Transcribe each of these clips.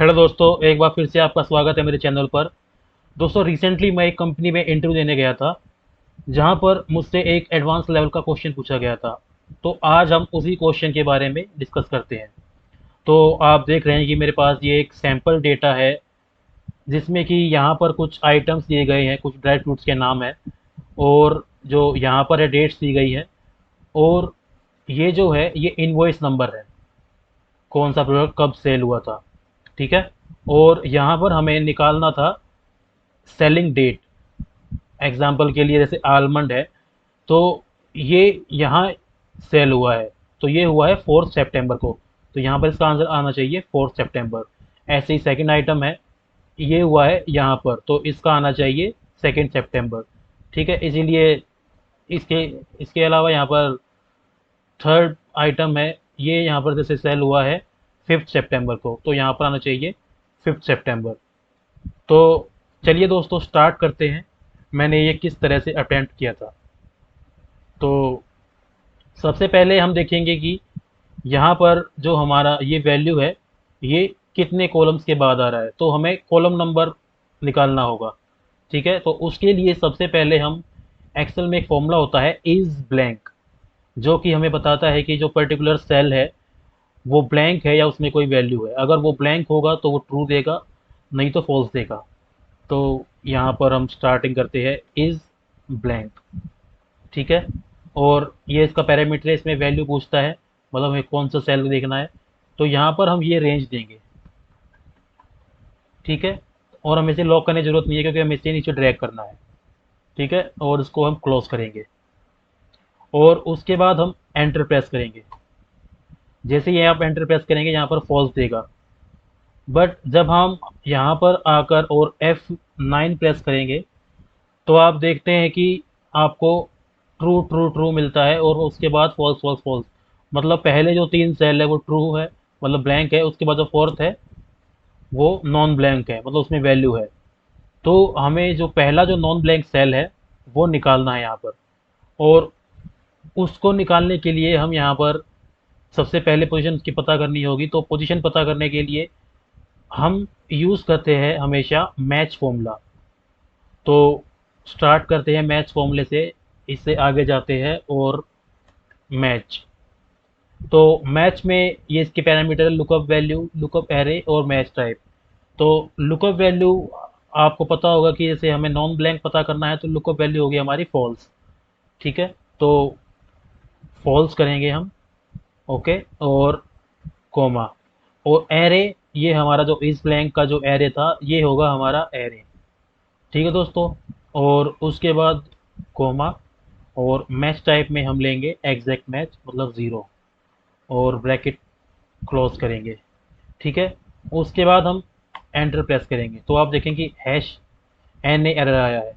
Hello दोस्तों, एक बार फिर से आपका स्वागत है मेरे चैनल पर। दोस्तों, रिसेंटली मैं एक कंपनी में इंटरव्यू देने गया था, जहां पर मुझसे एक एडवांस लेवल का क्वेश्चन पूछा गया था। तो आज हम उसी क्वेश्चन के बारे में डिस्कस करते हैं। तो आप देख रहे हैं कि मेरे पास ये एक सैंपल डेटा है, जिसमें कि यहाँ पर कुछ आइटम्स दिए गए हैं, कुछ ड्राई फ्रूट्स के नाम है, और जो यहाँ पर है डेट्स दी गई है, और ये जो है ये इनवॉइस नंबर है, कौन सा प्रोडक्ट कब सेल हुआ था। ठीक है। और यहाँ पर हमें निकालना था सेलिंग डेट। एग्जाम्पल के लिए जैसे आलमंड है, तो ये यहाँ सेल हुआ है, तो ये हुआ है 4 सितंबर को, तो यहाँ पर इसका आंसर आना चाहिए 4 सितंबर। ऐसे ही सेकंड आइटम है, ये हुआ है यहाँ पर, तो इसका आना चाहिए 2 सितंबर। ठीक है, इसीलिए इसके इसके अलावा यहाँ पर थर्ड आइटम है, ये यहाँ पर जैसे सेल हुआ है 5 सितंबर को, तो यहाँ पर आना चाहिए 5 सितंबर। तो चलिए दोस्तों, स्टार्ट करते हैं। मैंने ये किस तरह से अटेम्प्ट किया था। तो सबसे पहले हम देखेंगे कि यहाँ पर जो हमारा ये वैल्यू है, ये कितने कॉलम्स के बाद आ रहा है, तो हमें कॉलम नंबर निकालना होगा। ठीक है, तो उसके लिए सबसे पहले हम एक्सेल में एक फॉर्मूला होता है इज ब्लैंक, जो कि हमें बताता है कि जो पर्टिकुलर सेल है वो ब्लैंक है या उसमें कोई वैल्यू है। अगर वो ब्लैंक होगा तो वो ट्रू देगा, नहीं तो फॉल्स देगा। तो यहाँ पर हम स्टार्टिंग करते हैं इज ब्लैंक। ठीक है, और ये इसका पैरामीटर है, इसमें वैल्यू पूछता है, मतलब हमें कौन सा सेल देखना है। तो यहाँ पर हम ये रेंज देंगे। ठीक है, और हमें इसे लॉक करने की जरूरत नहीं है, क्योंकि हमें इसे नीचे ड्रैग करना है। ठीक है, और इसको हम क्लोज करेंगे, और उसके बाद हम एंटर प्रेस करेंगे। जैसे ही आप एंटर प्रेस करेंगे, यहाँ पर फॉल्स देगा। बट जब हम यहाँ पर आकर और F9 प्रेस करेंगे, तो आप देखते हैं कि आपको ट्रू ट्रू ट्रू मिलता है, और उसके बाद फॉल्स फॉल्स फॉल्स। मतलब पहले जो तीन सेल है वो ट्रू है, मतलब ब्लैंक है, उसके बाद जो फोर्थ है वो नॉन ब्लैंक है, मतलब उसमें वैल्यू है। तो हमें जो पहला जो नॉन ब्लैंक सेल है वो निकालना है यहाँ पर। और उसको निकालने के लिए हम यहाँ पर सबसे पहले पोजीशन की पता करनी होगी। तो पोजीशन पता करने के लिए हम यूज़ करते हैं हमेशा मैच फॉर्मूला। तो स्टार्ट करते हैं मैच फॉर्मूले से, इससे आगे जाते हैं, और मैच। तो मैच में ये इसके parameter lookup value, lookup array और मैच टाइप। तो लुकअप वैल्यू आपको पता होगा कि जैसे हमें नॉन ब्लैंक पता करना है, तो लुकअप वैल्यू होगी हमारी फॉल्स। ठीक है, तो फॉल्स करेंगे हम। ओके, और कोमा, और एरे, ये हमारा जो इस ब्लैंक का जो एरे था ये होगा हमारा एरे। ठीक है दोस्तों, और उसके बाद कोमा, और मैच टाइप में हम लेंगे एग्जैक्ट मैच, मतलब ज़ीरो, और ब्रैकेट क्लोज करेंगे। ठीक है, उसके बाद हम एंटर प्रेस करेंगे, तो आप देखें कि हैश एन ए एरर आया है।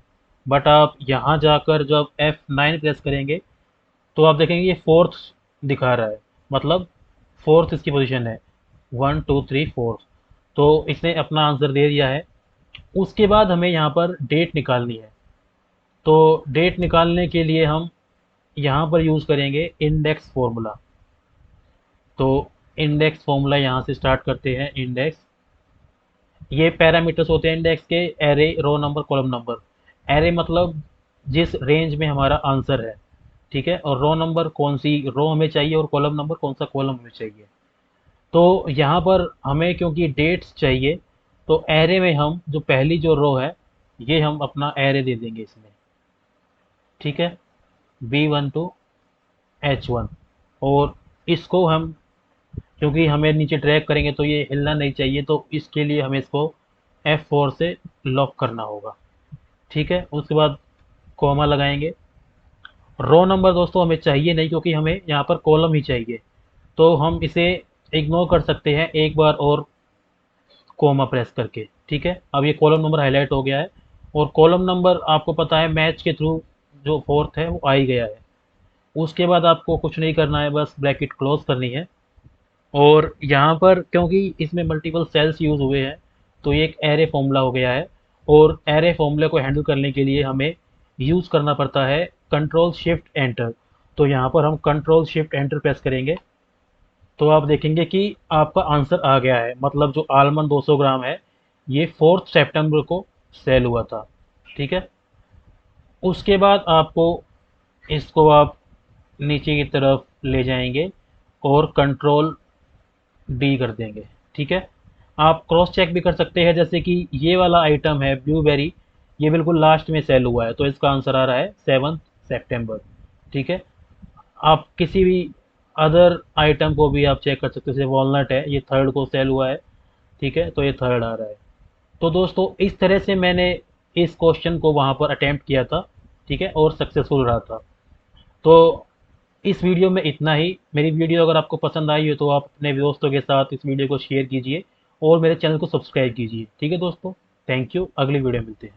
बट आप यहाँ जाकर जब F9 प्रेस करेंगे, तो आप देखेंगे ये फोर्थ दिखा रहा है, मतलब फोर्थ इसकी पोजीशन है, 1 2 3 4। तो इसने अपना आंसर दे दिया है। उसके बाद हमें यहाँ पर डेट निकालनी है। तो डेट निकालने के लिए हम यहाँ पर यूज़ करेंगे इंडेक्स फॉर्मूला। तो इंडेक्स फॉर्मूला यहाँ से स्टार्ट करते हैं। इंडेक्स, ये पैरामीटर्स होते हैं इंडेक्स के, array, row number, column number. Array मतलब जिस रेंज में हमारा आंसर है। ठीक है, और रो नंबर कौन सी रो हमें चाहिए, और कॉलम नंबर कौन सा कॉलम हमें चाहिए। तो यहाँ पर हमें क्योंकि डेट्स चाहिए, तो एरे में हम जो पहली जो रो है, ये हम अपना एरे दे देंगे इसमें। ठीक है, B1 to H1। और इसको हम, क्योंकि हमें नीचे ड्रैग करेंगे तो ये हिलना नहीं चाहिए, तो इसके लिए हमें इसको F4 से लॉक करना होगा। ठीक है, उसके बाद कॉमा लगाएंगे। रो नंबर दोस्तों हमें चाहिए नहीं, क्योंकि हमें यहाँ पर कॉलम ही चाहिए, तो हम इसे इग्नोर कर सकते हैं एक बार और कॉमा प्रेस करके। ठीक है, अब ये कॉलम नंबर हाईलाइट हो गया है, और कॉलम नंबर आपको पता है मैच के थ्रू जो फोर्थ है वो आ ही गया है। उसके बाद आपको कुछ नहीं करना है, बस ब्रैकेट क्लोज करनी है। और यहाँ पर क्योंकि इसमें मल्टीपल सेल्स यूज़ हुए हैं, तो ये एक एरे फॉर्मूला हो गया है। और एरे फॉर्मूले को हैंडल करने के लिए हमें यूज़ करना पड़ता है कंट्रोल शिफ्ट एंटर। तो यहाँ पर हम कंट्रोल शिफ्ट एंटर प्रेस करेंगे, तो आप देखेंगे कि आपका आंसर आ गया है, मतलब जो आलमंड 200 ग्राम है ये 4 सितंबर को सेल हुआ था। ठीक है। उसके बाद आपको इसको आप नीचे की तरफ ले जाएंगे और कंट्रोल डी कर देंगे। ठीक है। आप क्रॉस चेक भी कर सकते हैं, जैसे कि ये वाला आइटम है ब्लूबेरी, ये बिल्कुल लास्ट में सेल हुआ है, तो इसका आंसर आ रहा है 7 सितंबर। ठीक है। आप किसी भी अदर आइटम को भी आप चेक कर सकते हो, जैसे वॉलनट है, ये थर्ड को सेल हुआ है। ठीक है, तो ये थर्ड आ रहा है। तो दोस्तों इस तरह से मैंने इस क्वेश्चन को वहाँ पर अटेम्प्ट किया था। ठीक है, और सक्सेसफुल रहा था। तो इस वीडियो में इतना ही। मेरी वीडियो अगर आपको पसंद आई हो तो आप अपने दोस्तों के साथ इस वीडियो को शेयर कीजिए और मेरे चैनल को सब्सक्राइब कीजिए। ठीक है दोस्तों, थैंक यू, अगली वीडियो में मिलते हैं।